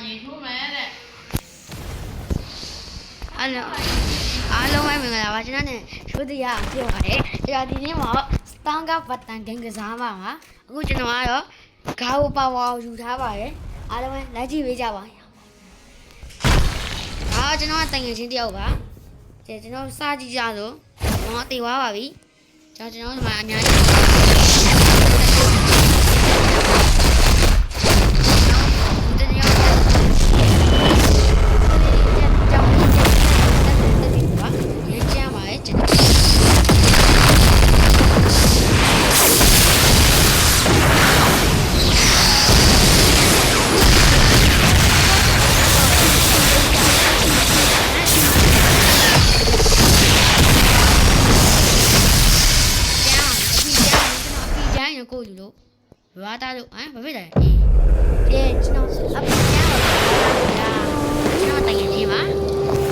nhìn xuống mẹ nè. အားလုံးပဲမင်္ဂလာပါကျွန်တော်နဲ့ရိုးတရားပြောပါတယ်ဒါဒီနေ့မှာစတန်ကပတ်တန်ဂိမ်းကစားမှာပါအခုကျွန်တော်ကတော့ဂါဝပါဝါယူထားပါတယ်အားလုံးပဲလိုက်ကြည့်ပေးကြပါကျွန်တော်ကတိုင်ငယ်ချင်းတယောက်ပါကျွန်တော်စကြည့်ကြဆိုတော့တည်သွားပါပြီကျွန်တော်ဒီမှာအများကိုယူလို့ဘာတာလို့ဘာဖြစ်လဲကျွန်တော်အပ္ပညာပါကျွန်တော်တိုင်ရင်ချင်းပါ